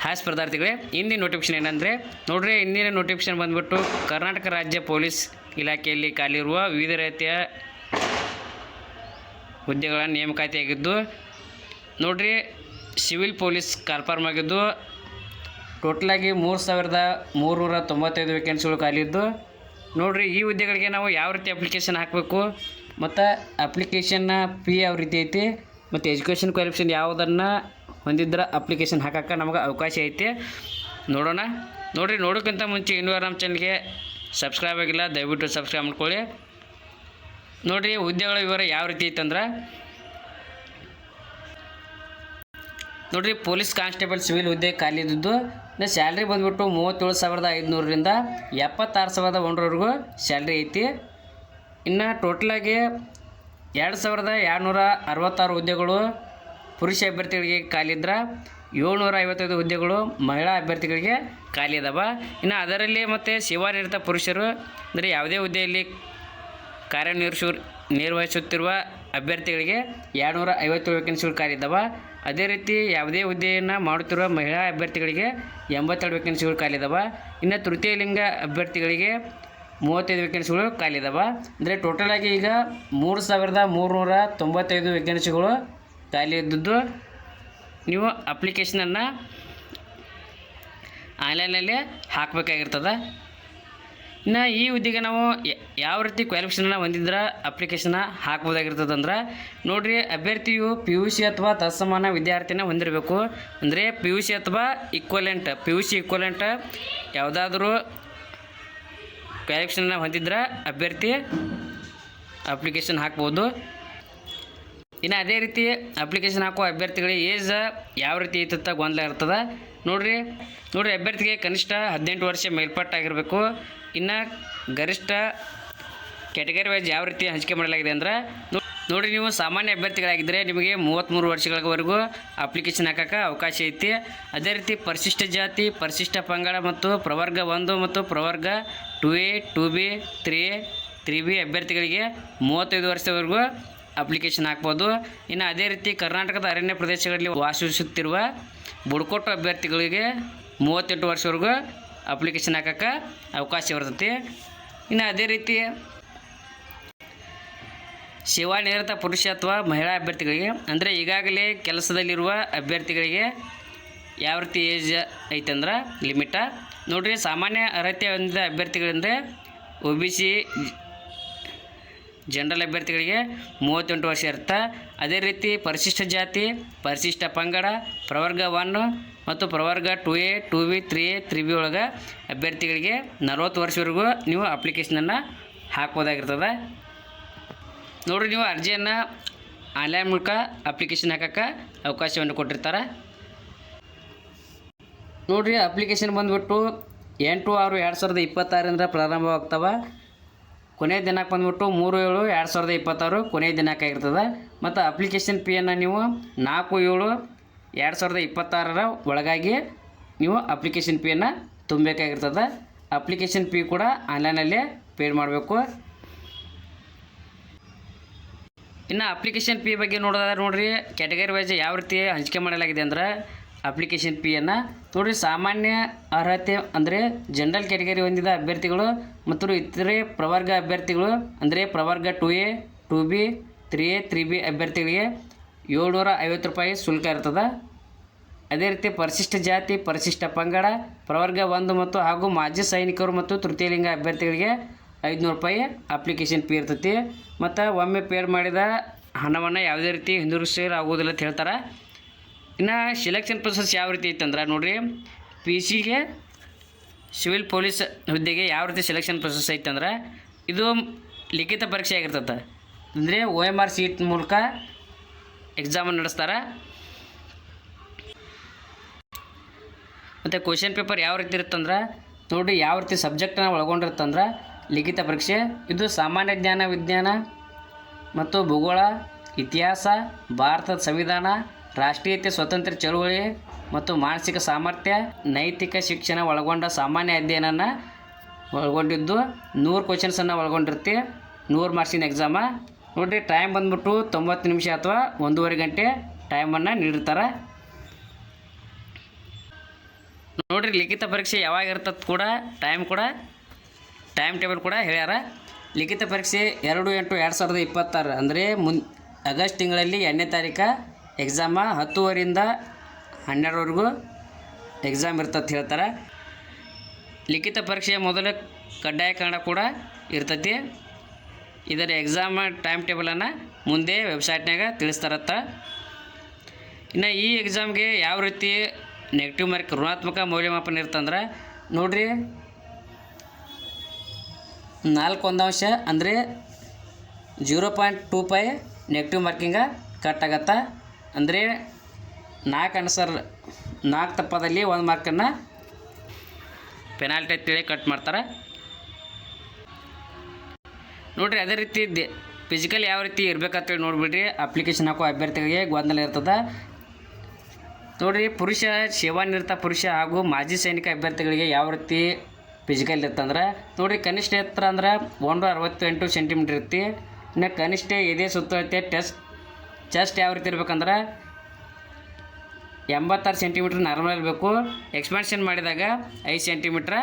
Hi ಸ್ಪರ್ಧಾರ್ಥಿಗಳೇ, ಇಂದಿನ notification ಏನಂದರೆ ನೋಡ್ರಿ, ಇಂದಿನ ನೋಟಿಫಿಕೇಶನ್ ಬಂದುಬಿಟ್ಟು ಕರ್ನಾಟಕ ರಾಜ್ಯ ಪೊಲೀಸ್ ಇಲಾಖೆಯಲ್ಲಿ ಖಾಲಿರುವ ವಿವಿಧ ರೀತಿಯ ಹುದ್ದೆಗಳ ನೇಮಕಾತಿಯಾಗಿದ್ದು ನೋಡ್ರಿ, ಸಿವಿಲ್ ಪೊಲೀಸ್ ಕಾಲ್ಫಾರ್ಮ್ ಆಗಿದ್ದು ಟೋಟಲಾಗಿ 3395 ವೇಕೆನ್ಸಿಗಳು ಖಾಲಿ ಇದ್ದು ನೋಡ್ರಿ, ಈ ಹುದ್ದೆಗಳಿಗೆ ನಾವು ಯಾವ ರೀತಿ ಅಪ್ಲಿಕೇಶನ್ ಹಾಕಬೇಕು ಮತ್ತು ಅಪ್ಲಿಕೇಶನ್ನ ಫೀ ಯಾವ ರೀತಿ ಐತಿ ಮತ್ತು ಎಜುಕೇಷನ್ ಕ್ವಾಲಿಫಿಕೇಷನ್ ಯಾವುದನ್ನು ಹೊಂದಿದ್ರೆ ಅಪ್ಲಿಕೇಶನ್ ಹಾಕೋಕ್ಕೆ ನಮಗೆ ಅವಕಾಶ ಐತಿ. ನೋಡೋಣ. ನೋಡಿರಿ, ನೋಡೋಕ್ಕಿಂತ ಮುಂಚೆ ಇನ್ನೂ ನಮ್ಮ ಚಾನಲ್ಗೆ ಸಬ್ಸ್ಕ್ರೈಬ್ ಆಗಿಲ್ಲ, ದಯವಿಟ್ಟು ಸಬ್ಸ್ಕ್ರೈಬ್ ಮಾಡ್ಕೊಳ್ಳಿ. ನೋಡಿರಿ, ಹುದ್ದೆಗಳ ವಿವರ ಯಾವ ರೀತಿ ಐತಂದ್ರೆ ನೋಡಿರಿ, ಪೊಲೀಸ್ ಕಾನ್ಸ್ಟೇಬಲ್ ಸಿವಿಲ್ ಹುದ್ದೆ ಖಾಲಿ ಇದ್ದಿದ್ದು ಸ್ಯಾಲ್ರಿ ಬಂದುಬಿಟ್ಟು 37,500ರಿಂದ 76,100ವರೆಗೂ ಸ್ಯಾಲ್ರಿ ಐತಿ. ಇನ್ನು ಟೋಟಲಾಗಿ 2,266 ಹುದ್ದೆಗಳು ಪುರುಷ ಅಭ್ಯರ್ಥಿಗಳಿಗೆ ಖಾಲಿ ಇದ್ರೆ 755 ಹುದ್ದೆಗಳು ಮಹಿಳಾ ಅಭ್ಯರ್ಥಿಗಳಿಗೆ ಖಾಲಿ ಅದಾವ. ಇನ್ನು ಅದರಲ್ಲಿ ಮತ್ತು ಸೇವಾನಿರತ ಪುರುಷರು ಅಂದರೆ ಯಾವುದೇ ಹುದ್ದೆಯಲ್ಲಿ ನಿರ್ವಹಿಸುತ್ತಿರುವ ಅಭ್ಯರ್ಥಿಗಳಿಗೆ 257 ವೇಕೆನ್ಸಿಗಳು ಖಾಲಿ ಇದ್ದಾವೆ. ಅದೇ ರೀತಿ ಯಾವುದೇ ಹುದ್ದೆಯನ್ನು ಮಾಡುತ್ತಿರುವ ಮಹಿಳಾ ಅಭ್ಯರ್ಥಿಗಳಿಗೆ 82 ವೇಕೆನ್ಸಿಗಳು ಖಾಲಿ ಇದ್ದಾವೆ. ಇನ್ನು ತೃತೀಯ ಲಿಂಗ ಅಭ್ಯರ್ಥಿಗಳಿಗೆ 35 ವೇಕೆನ್ಸಿಗಳು ಖಾಲಿ ಇದ್ದಾವೆ. ಅಂದರೆ ಟೋಟಲಾಗಿ ಈಗ 3,395 ವೇಕೆನ್ಸಿಗಳು ಖಾಲಿ ಇದ್ದದ್ದು ನೀವು ಅಪ್ಲಿಕೇಶನನ್ನು ಆನ್ಲೈನಲ್ಲಿ ಹಾಕಬೇಕಾಗಿರ್ತದೆ. ಇನ್ನು ಈ ಹುದ್ದೆಗೆ ನಾವು ಯಾವ ರೀತಿ ಕ್ವಾಲಿಫಿಕೇಷನ್ನ ಹೊಂದಿದ್ರೆ ಅಪ್ಲಿಕೇಶನ್ನ ಹಾಕ್ಬೋದಾಗಿರ್ತದೆ ಅಂದ್ರೆ ನೋಡಿರಿ, ಅಭ್ಯರ್ಥಿಯು PUC ಅಥವಾ ತತ್ಸಮಾನ ವಿದ್ಯಾರ್ಥಿನ ಹೊಂದಿರಬೇಕು. ಅಂದರೆ PUC ಅಥವಾ ಈಕ್ವಲೆಂಟ್ ಯಾವುದಾದ್ರೂ ಕ್ವಾಲಿಫಿಕೇಷನ್ನ ಹೊಂದಿದ್ರೆ ಅಭ್ಯರ್ಥಿ ಅಪ್ಲಿಕೇಶನ್ ಹಾಕ್ಬೋದು. ಇನ್ನು ಅದೇ ರೀತಿ ಅಪ್ಲಿಕೇಶನ್ ಹಾಕುವ ಅಭ್ಯರ್ಥಿಗಳಿಗೆ ಏಜ್ ಯಾವ ರೀತಿ ಐತಂತ ಗೊಂದಲ ಇರ್ತದೆ. ನೋಡಿರಿ, ಅಭ್ಯರ್ಥಿಗೆ ಕನಿಷ್ಠ 18 ವರ್ಷ ಮೇಲ್ಪಟ್ಟಾಗಿರಬೇಕು. ಇನ್ನು ಗರಿಷ್ಠ ಕ್ಯಾಟಗರಿ ವೈಸ್ ಯಾವ ರೀತಿ ಹಂಚಿಕೆ ಮಾಡಲಾಗಿದೆ ಅಂದ್ರೆ ನೋಡಿರಿ, ನೀವು ಸಾಮಾನ್ಯ ಅಭ್ಯರ್ಥಿಗಳಾಗಿದ್ದರೆ ನಿಮಗೆ 33 ವರ್ಷಗಳವರೆಗೂ ಅಪ್ಲಿಕೇಶನ್ ಹಾಕೋಕ್ಕೆ ಅವಕಾಶ ಐತಿ. ಅದೇ ರೀತಿ ಪರಿಶಿಷ್ಟ ಜಾತಿ, ಪರಿಶಿಷ್ಟ ಪಂಗಡ ಮತ್ತು ಪ್ರವರ್ಗ 1 ಮತ್ತು ಪ್ರವರ್ಗ 2A, 2B, 3A, 3B ಅಭ್ಯರ್ಥಿಗಳಿಗೆ 35 ವರ್ಷದವರೆಗೂ ಅಪ್ಲಿಕೇಶನ್ ಹಾಕ್ಬೋದು. ಇನ್ನು ಅದೇ ರೀತಿ ಕರ್ನಾಟಕದ ಅರಣ್ಯ ಪ್ರದೇಶಗಳಲ್ಲಿ ವಾಸಿಸುತ್ತಿರುವ ಬುಡಕಟ್ಟು ಅಭ್ಯರ್ಥಿಗಳಿಗೆ 38 ವರ್ಷವರೆಗೂ ಅಪ್ಲಿಕೇಶನ್ ಹಾಕೋಕ್ಕೆ ಅವಕಾಶ ಇರ್ತೈತಿ. ಇನ್ನು ಅದೇ ರೀತಿ ಸೇವಾನಿರತ ಪುರುಷ ಅಥವಾ ಮಹಿಳಾ ಅಭ್ಯರ್ಥಿಗಳಿಗೆ ಅಂದರೆ ಈಗಾಗಲೇ ಕೆಲಸದಲ್ಲಿರುವ ಅಭ್ಯರ್ಥಿಗಳಿಗೆ ಯಾವ ರೀತಿ ಏಜ್ ಐತಂದ್ರೆ ಲಿಮಿಟ ನೋಡಿರಿ, ಸಾಮಾನ್ಯ ಅರ್ಹತೆ ಹೊಂದಿದ ಅಭ್ಯರ್ಥಿಗಳಂದರೆ OBC ಜನರಲ್ ಅಭ್ಯರ್ಥಿಗಳಿಗೆ 38 ವರ್ಷ ಇರುತ್ತೆ. ಅದೇ ರೀತಿ ಪರಿಶಿಷ್ಟ ಜಾತಿ, ಪರಿಶಿಷ್ಟ ಪಂಗಡ, ಪ್ರವರ್ಗ 1 ಮತ್ತು ಪ್ರವರ್ಗ 2A, 2B, 3A, 3B ಒಳಗೆ ಅಭ್ಯರ್ಥಿಗಳಿಗೆ 40 ವರ್ಷವರೆಗೂ ನೀವು ಅಪ್ಲಿಕೇಶನನ್ನು ಹಾಕ್ಬೋದಾಗಿರ್ತದೆ. ನೋಡಿರಿ, ನೀವು ಅರ್ಜಿಯನ್ನು ಆನ್ಲೈನ್ ಮೂಲಕ ಅಪ್ಲಿಕೇಶನ್ ಹಾಕೋಕ್ಕೆ ಅವಕಾಶವನ್ನು ಕೊಟ್ಟಿರ್ತಾರೆ. ನೋಡಿರಿ, ಅಪ್ಲಿಕೇಶನ್ ಬಂದುಬಿಟ್ಟು 8/6/2026 ಪ್ರಾರಂಭವಾಗ್ತವೆ. ಕೊನೆಯ ದಿನಾಂಕ ಬಂದುಬಿಟ್ಟು 3/7/2026 ಕೊನೆಯ ದಿನಾಂಕ ಆಗಿರ್ತದೆ. ಮತ್ತು ಅಪ್ಲಿಕೇಶನ್ ಫೀಯನ್ನು ನೀವು 4/7/2026 ಒಳಗಾಗಿ ನೀವು ಅಪ್ಲಿಕೇಶನ್ ಫೀಯನ್ನು ತುಂಬಬೇಕಾಗಿರ್ತದೆ. ಅಪ್ಲಿಕೇಶನ್ ಫೀ ಕೂಡ ಆನ್ಲೈನಲ್ಲೇ ಪೇಡ್ ಮಾಡಬೇಕು. ಇನ್ನು ಅಪ್ಲಿಕೇಶನ್ ಫೀ ಬಗ್ಗೆ ನೋಡೋದಾದ್ರೆ ನೋಡಿರಿ, ಕ್ಯಾಟಗರಿ ವೈಸ್ ಯಾವ ರೀತಿ ಹಂಚಿಕೆ ಮಾಡಲಾಗಿದೆ ಅಂದ್ರೆ ಅಪ್ಲಿಕೇಶನ್ ಫೀಯನ್ನು ನೋಡಿರಿ, ಸಾಮಾನ್ಯ ಅರ್ಹತೆ ಅಂದರೆ ಜನರಲ್ ಕ್ಯಾಟಗರಿ ಹೊಂದಿದ ಅಭ್ಯರ್ಥಿಗಳು ಮತ್ತು ಇತರೆ ಪ್ರವರ್ಗ ಅಭ್ಯರ್ಥಿಗಳು ಅಂದರೆ ಪ್ರವರ್ಗ 2A, 2B, 3A, 3B ಅಭ್ಯರ್ಥಿಗಳಿಗೆ 750 ರೂಪಾಯಿ ಶುಲ್ಕ ಇರ್ತದೆ. ಅದೇ ರೀತಿ ಪರಿಶಿಷ್ಟ ಜಾತಿ, ಪರಿಶಿಷ್ಟ ಪಂಗಡ, ಪ್ರವರ್ಗ 1 ಮತ್ತು ಹಾಗೂ ಮಾಜಿ ಸೈನಿಕರು ಮತ್ತು ತೃತೀಯ ಲಿಂಗ ಅಭ್ಯರ್ಥಿಗಳಿಗೆ 500 ರೂಪಾಯಿ ಅಪ್ಲಿಕೇಶನ್ ಫೀ ಇರ್ತೈತಿ. ಮತ್ತು ಒಮ್ಮೆ ಪೇಡ್ ಮಾಡಿದ ಹಣವನ್ನು ಯಾವುದೇ ರೀತಿ ಹಿಂದಿರುಗಿಸಲಾಗುವುದಿಲ್ಲ ಅಂತ ಹೇಳ್ತಾರೆ. ಇನ್ನು ಸೆಲೆಕ್ಷನ್ ಪ್ರೊಸೆಸ್ ಯಾವ ರೀತಿ ಐತಂದ್ರೆ ನೋಡಿರಿ, PCಗೆ ಸಿವಿಲ್ ಪೊಲೀಸ್ ಹುದ್ದೆಗೆ ಯಾವ ರೀತಿ ಸೆಲೆಕ್ಷನ್ ಪ್ರೊಸೆಸ್ ಐತಂದ್ರೆ ಇದು ಲಿಖಿತ ಪರೀಕ್ಷೆ ಆಗಿರ್ತದೆ. ಅಂದರೆ OMR ಸೀಟ್ ಮೂಲಕ ಎಕ್ಸಾಮನ್ನು ನಡೆಸ್ತಾರೆ. ಮತ್ತು ಕ್ವಶನ್ ಪೇಪರ್ ಯಾವ ರೀತಿ ಇರುತ್ತಂದ್ರೆ ನೋಡಿ, ಯಾವ ರೀತಿ ಸಬ್ಜೆಕ್ಟನ್ನು ಒಳಗೊಂಡಿರುತ್ತಂದ್ರೆ ಲಿಖಿತ ಪರೀಕ್ಷೆ ಇದು ಸಾಮಾನ್ಯ ಜ್ಞಾನ, ವಿಜ್ಞಾನ ಮತ್ತು ಭೂಗೋಳ, ಇತಿಹಾಸ, ಭಾರತದ ಸಂವಿಧಾನ, ರಾಷ್ಟ್ರೀಯತೆ, ಸ್ವತಂತ್ರ ಚಳುವಳಿ ಮತ್ತು ಮಾನಸಿಕ ಸಾಮರ್ಥ್ಯ, ನೈತಿಕ ಶಿಕ್ಷಣ ಒಳಗೊಂಡ ಸಾಮಾನ್ಯ ಅಧ್ಯಯನನ ಒಳಗೊಂಡಿದ್ದು 100 ಕ್ವಶನ್ಸನ್ನು ಒಳಗೊಂಡಿರ್ತಿ. 100 ಮಾರ್ಕ್ಸಿನ ಎಕ್ಸಾಮ. ನೋಡಿರಿ, ಟೈಮ್ ಬಂದುಬಿಟ್ಟು 90 ನಿಮಿಷ ಅಥವಾ 1.5 ಗಂಟೆ ಟೈಮನ್ನು ನೀಡಿರ್ತಾರೆ. ನೋಡಿರಿ ಲಿಖಿತ ಪರೀಕ್ಷೆ ಯಾವಾಗ ಇರ್ತದೆ ಕೂಡ ಟೈಮ್ ಟೇಬಲ್ ಕೂಡ ಹೇಳ್ಯಾರ. ಲಿಖಿತ ಪರೀಕ್ಷೆ 2/8/2026 ಅಂದರೆ ಆಗಸ್ಟ್ ತಿಂಗಳಲ್ಲಿ 8ನೇ ತಾರೀಕು ಎಕ್ಸಾಮ 10:00 12:00ವರೆಗೂ ಎಕ್ಸಾಮ್ ಇರ್ತದೆ ಹೇಳ್ತಾರೆ. ಲಿಖಿತ ಪರೀಕ್ಷೆಯ ಮೊದಲು ಕಡ್ಡಾಯ ಕನ್ನಡ ಕೂಡ ಇರ್ತೈತಿ. ಇದರ ಎಕ್ಸಾಮ್ ಟೈಮ್ ಟೇಬಲನ್ನು ಮುಂದೆ ವೆಬ್ಸೈಟ್ನಾಗ ತಿಳಿಸ್ತಾರತ್ತ. ಇನ್ನು ಈ ಎಕ್ಸಾಮ್ಗೆ ಯಾವ ರೀತಿ ನೆಗೆಟಿವ್ ಮಾರ್ಕ್ ಋಣಾತ್ಮಕ ಮೌಲ್ಯಮಾಪನ ಇರ್ತಂದ್ರೆ ನೋಡಿರಿ 4 ಅಂದರೆ 0.25 ನೆಗೆಟಿವ್ ಮಾರ್ಕಿಂಗ ಕಟ್ ಆಗತ್ತೆ. ಅಂದರೆ 4 ತಪ್ಪದಲ್ಲಿ 1 ಮಾರ್ಕನ್ನು ಪೆನಾಲ್ಟಿ ಅಂತೇಳಿ ಕಟ್ ಮಾಡ್ತಾರೆ ನೋಡಿರಿ. ಅದೇ ರೀತಿ ಫಿಸಿಕಲ್ ಯಾವ ರೀತಿ ಇರಬೇಕಂತೇಳಿ ನೋಡಿಬಿಡ್ರಿ. ಅಪ್ಲಿಕೇಶನ್ ಹಾಕೋ ಅಭ್ಯರ್ಥಿಗಳಿಗೆ ಗೊಂದಲ ಇರ್ತದೆ ನೋಡಿರಿ. ಸೇವಾನಿರತ ಪುರುಷ ಹಾಗೂ ಮಾಜಿ ಸೈನಿಕ ಅಭ್ಯರ್ಥಿಗಳಿಗೆ ಯಾವ ರೀತಿ ಫಿಸಿಕಲ್ ಇರ್ತಂದ್ರೆ ನೋಡಿರಿ, ಕನಿಷ್ಠ ಎತ್ತರ ಅಂದ್ರೆ 168 ಸೆಂಟಿಮೀಟ್ರ್ ಇರ್ತಿ. ಇನ್ನು ಕನಿಷ್ಠ ಎದೆ ಸುತ್ತಳತೆ ಚೆಸ್ಟ್ ಯಾವ ರೀತಿ ಇರ್ಬೇಕಂದ್ರೆ 86 ಸೆಂಟಿಮೀಟ್ರ್ ನಾರ್ಮಲ್ ಇರಬೇಕು. ಎಕ್ಸ್ಪಾನ್ಷನ್ ಮಾಡಿದಾಗ 5 ಸೆಂಟಿಮೀಟ್ರ್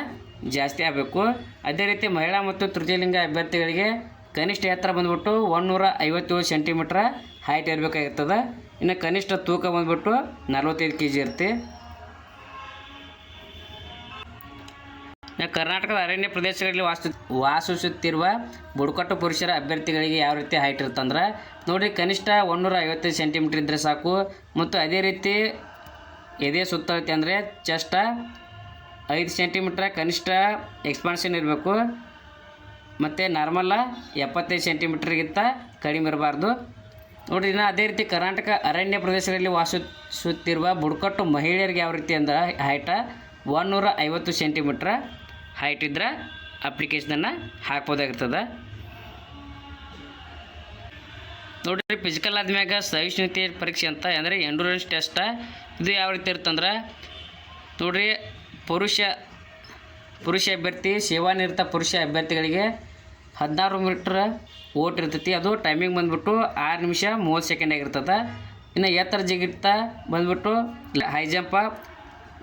ಜಾಸ್ತಿ ಆಗಬೇಕು. ಅದೇ ರೀತಿ ಮಹಿಳಾ ಮತ್ತು ತೃತೀಯಲಿಂಗ ಅಭ್ಯರ್ಥಿಗಳಿಗೆ ಕನಿಷ್ಠ ಎತ್ತರ ಬಂದ್ಬಿಟ್ಟು 157 ಸೆಂಟಿಮೀಟ್ರ್ ಹೈಟ್ ಇರಬೇಕಾಗಿರ್ತದೆ. ಇನ್ನು ಕನಿಷ್ಠ ತೂಕ ಬಂದ್ಬಿಟ್ಟು 45 kg ಇರುತ್ತೆ. ಕರ್ನಾಟಕದ ಅರಣ್ಯ ಪ್ರದೇಶಗಳಲ್ಲಿ ವಾಸಿಸುತ್ತಿರುವ ಬುಡಕಟ್ಟು ಪುರುಷರ ಅಭ್ಯರ್ಥಿಗಳಿಗೆ ಯಾವ ರೀತಿ ಹೈಟ್ ಇರುತ್ತಂದ್ರೆ ನೋಡಿರಿ, ಕನಿಷ್ಠ 155 ಸೆಂಟಿಮೀಟ್ರ್ ಇದ್ದರೆ ಸಾಕು. ಮತ್ತು ಅದೇ ರೀತಿ ಎದೆ ಸುತ್ತಳತೆ ಅಂದರೆ ಚೆಸ್ಟ್ 5 ಸೆಂಟಿಮೀಟ್ರ್ ಕನಿಷ್ಠ ಎಕ್ಸ್ಪಾನ್ಷನ್ ಇರಬೇಕು. ಮತ್ತು ನಾರ್ಮಲ್ಲ 75 ಸೆಂಟಿಮೀಟ್ರಿಗಿಂತ ಕಡಿಮೆ ಇರಬಾರ್ದು ನೋಡಿರಿ. ಇನ್ನು ಅದೇ ರೀತಿ ಕರ್ನಾಟಕ ಅರಣ್ಯ ಪ್ರದೇಶಗಳಲ್ಲಿ ವಾಸಿಸುತ್ತಿರುವ ಬುಡಕಟ್ಟು ಮಹಿಳೆಯರಿಗೆ ಯಾವ ರೀತಿ ಅಂದ್ರೆ ಹೈಟ 150 ಸೆಂಟಿಮೀಟ್ರ್ ಹೈಟ್ ಇದ್ದರೆ ಅಪ್ಲಿಕೇಶನನ್ನು ಹಾಕ್ಬೋದಾಗಿರ್ತದೆ ನೋಡಿರಿ. ಫಿಸಿಕಲ್ ಆದ್ಮ್ಯಾಗ ಸಹಿಷ್ಣುತೆ ಪರೀಕ್ಷೆ ಅಂತ ಅಂದರೆ ಎಂಡ್ಯೂರೆನ್ಸ್ ಟೆಸ್ಟ್. ಇದು ಯಾವ ರೀತಿ ಇರುತ್ತಂದ್ರೆ ನೋಡಿರಿ, ಪುರುಷ ಅಭ್ಯರ್ಥಿ ಸೇವಾನಿರತ ಪುರುಷ ಅಭ್ಯರ್ಥಿಗಳಿಗೆ 16 ಮೀಟ್ರ್ ಓಟ್ ಇರ್ತೈತಿ. ಅದು ಟೈಮಿಂಗ್ ಬಂದುಬಿಟ್ಟು 6 ನಿಮಿಷ 30 ಸೆಕೆಂಡ್ ಆಗಿರ್ತದೆ. ಇನ್ನು ಎತ್ತರ ಜಿಗಿತ ಬಂದುಬಿಟ್ಟು ಹೈ ಜಂಪ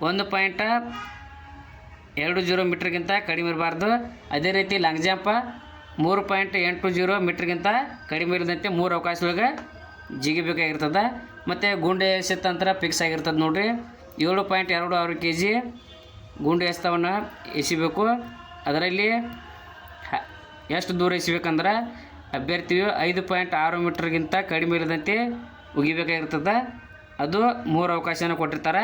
1.20 ಮೀಟ್ರ್ಗಿಂತ ಕಡಿಮೆ ಇರಬಾರ್ದು. ಅದೇ ರೀತಿ ಲಾಂಗ್ ಜಂಪ 3.80 ಮೀಟ್ರ್ಗಿಂತ ಕಡಿಮೆ ಇರದಂತೆ 3 ಅವಕಾಶದೊಳಗೆ ಜಿಗಿಬೇಕಾಗಿರ್ತದೆ. ಮತ್ತು ಗುಂಡು ಎಸೆತಂತ್ರ ಫಿಕ್ಸ್ ಆಗಿರ್ತದೆ ನೋಡಿರಿ. 7.26 kg ಗುಂಡು ಎಸೆತವನ್ನು ಎಸಿಬೇಕು. ಅದರಲ್ಲಿ ಎಷ್ಟು ದೂರ ಎಸಿಬೇಕಂದ್ರೆ ಅಭ್ಯರ್ಥಿಯು 5.6 ಮೀಟ್ರ್ಗಿಂತ ಕಡಿಮೆ ಇರದಂತೆ ಉಗಿಬೇಕಾಗಿರ್ತದೆ. ಅದು 3 ಅವಕಾಶನ ಕೊಟ್ಟಿರ್ತಾರೆ.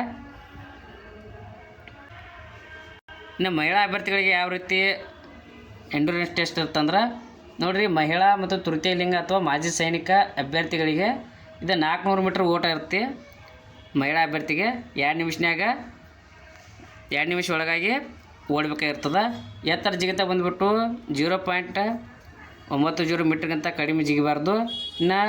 ಇನ್ನು ಮಹಿಳಾ ಅಭ್ಯರ್ಥಿಗಳಿಗೆ ಯಾವ ರೀತಿ ಎಂಡ್ಯೂರೆನ್ಸ್ ಟೆಸ್ಟ್ ಇರ್ತಂದ್ರೆ ನೋಡಿರಿ, ಮಹಿಳಾ ಮತ್ತು ತೃತೀಯ ಲಿಂಗ ಅಥವಾ ಮಾಜಿ ಸೈನಿಕ ಅಭ್ಯರ್ಥಿಗಳಿಗೆ ಇದು 400 ಮೀಟ್ರ್ ಓಟ ಇರುತ್ತೆ. ಮಹಿಳಾ ಅಭ್ಯರ್ಥಿಗೆ 2 ನಿಮಿಷ ಒಳಗಾಗಿ ಓಡಬೇಕಾಗಿರ್ತದೆ. ಎತ್ತರ ಜಿಗಿತ ಬಂದುಬಿಟ್ಟು 0.90 ಮೀಟ್ರ್ಗಿಂತ ಕಡಿಮೆ ಜಿಗಿಬಾರ್ದು. ಇನ್ನು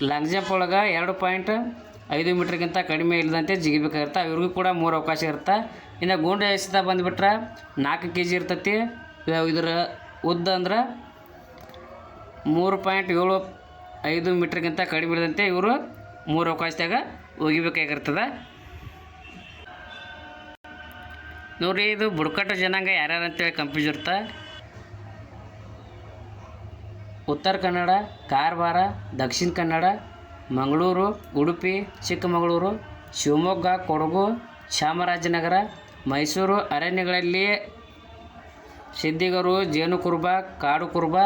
ಲಾಂಗ್ ಜಂಪ್ ಒಳಗೆ 2.5 ಮೀಟ್ರ್ಗಿಂತ ಕಡಿಮೆ ಇಲ್ಲದಂತೆ ಜಿಗಿಬೇಕಾಗಿರುತ್ತೆ. ಇವ್ರಿಗೂ ಕೂಡ 3 ಅವಕಾಶ ಇರುತ್ತೆ. ಇನ್ನು ಗುಂಡು ಎಸೆತ ಬಂದುಬಿಟ್ರೆ 4 kg ಇರ್ತೈತಿ. ಇದರ ಉದ್ದ ಅಂದ್ರೆ 3.75 ಮೀಟ್ರ್ಗಿಂತ ಕಡಿಮೆ ಇಲ್ಲದಂತೆ ಇವರು 3 ಅವಕಾಶದಾಗ ಒಗಿಬೇಕಾಗಿರ್ತದೆ ನೋಡಿರಿ. ಇದು ಬುಡಕಟ್ಟು ಜನಾಂಗ ಯಾರ್ಯಾರು ಅಂತೇಳಿ ಕನ್ಫ್ಯೂಸ್ ಇರುತ್ತೆ. ಉತ್ತರ ಕನ್ನಡ, ಕಾರವಾರ, ದಕ್ಷಿಣ ಕನ್ನಡ, ಮಂಗಳೂರು, ಉಡುಪಿ, ಚಿಕ್ಕಮಗಳೂರು, ಶಿವಮೊಗ್ಗ, ಕೊಡಗು, ಚಾಮರಾಜನಗರ, ಮೈಸೂರು ಅರಣ್ಯಗಳಲ್ಲಿ ಸಿದ್ದಿಗರು, ಜೇನುಕುರುಬ, ಕಾಡು ಕುರುಬ,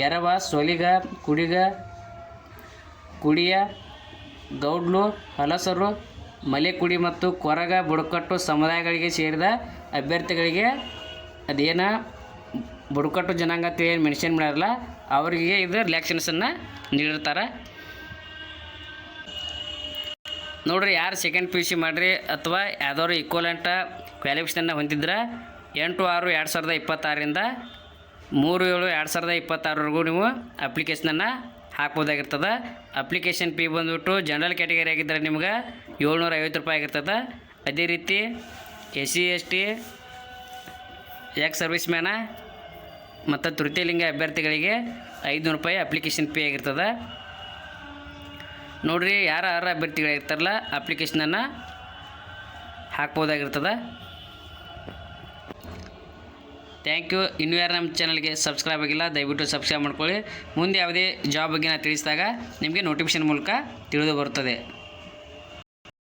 ಎರವ, ಸೊಲಿಗ, ಕುಡಿಯ, ಗೌಡ್ಲು, ಹಲಸರು, ಮಲೆಕುಡಿ ಮತ್ತು ಕೊರಗ ಬುಡಕಟ್ಟು ಸಮುದಾಯಗಳಿಗೆ ಸೇರಿದ ಅಭ್ಯರ್ಥಿಗಳಿಗೆ ಅದೇನು ಬುಡಕಟ್ಟು ಜನಾಂಗ ಅಂತ ಏನು ಮೆನ್ಷನ್ ಮಾಡಿರಲ್ಲ ಅವರಿಗೆ ಇದು ರಿಲ್ಯಾಕ್ಸೇಷನನ್ನು ನೀಡಿರ್ತಾರೆ ನೋಡಿರಿ. ಯಾರು ಸೆಕೆಂಡ್ PUC ಮಾಡಿರಿ ಅಥವಾ ಯಾವ್ದಾದ್ರು ಈಕ್ವಲೆಂಟ್ ಕ್ವಾಲಿಫಿಕೇಷನ್ನ ಹೊಂದಿದ್ರೆ 8/6/2026ರಿಂದ 3/7/2026ವರೆಗೂ ನೀವು ಅಪ್ಲಿಕೇಶನನ್ನು ಹಾಕ್ಬೋದಾಗಿರ್ತದೆ. ಅಪ್ಲಿಕೇಶನ್ ಫೀ ಬಂದುಬಿಟ್ಟು ಜನರಲ್ ಕ್ಯಾಟಗರಿ ಆಗಿದ್ದರೆ ನಿಮ್ಗೆ 750 ರೂಪಾಯಿ ಆಗಿರ್ತದೆ. ಅದೇ ರೀತಿ SC ST ಎಕ್ಸ್ ಸರ್ವಿಸ್ ಮ್ಯಾನ ಮತ್ತು ತೃತೀಯ ಲಿಂಗ ಅಭ್ಯರ್ಥಿಗಳಿಗೆ 500 ರೂಪಾಯಿ ಅಪ್ಲಿಕೇಶನ್ ಫೀ ಆಗಿರ್ತದೆ ನೋಡಿರಿ. ಯಾರು ಅರ್ಹ ಅಭ್ಯರ್ಥಿಗಳಿರ್ತಾರಲ್ಲ ಅಪ್ಲಿಕೇಶನನ್ನು ಹಾಕ್ಬೋದಾಗಿರ್ತದೆ. Thank you. ಇನ್ನೂ ಯಾರು ನಮ್ಮ ಚಾನಲ್ಗೆ ಸಬ್ಸ್ಕ್ರೈಬ್ ಆಗಿಲ್ಲ ದಯವಿಟ್ಟು ಸಬ್ಸ್ಕ್ರೈಬ್ ಮಾಡ್ಕೊಳ್ಳಿ. ಮುಂದೆ ಯಾವುದೇ ಜಾಬ್ ಬಗ್ಗೆ ನಾನು ತಿಳಿಸಿದಾಗ ನಿಮಗೆ ನೋಟಿಫಿಕೇಷನ್ ಮೂಲಕ ತಿಳಿದು ಬರುತ್ತದೆ.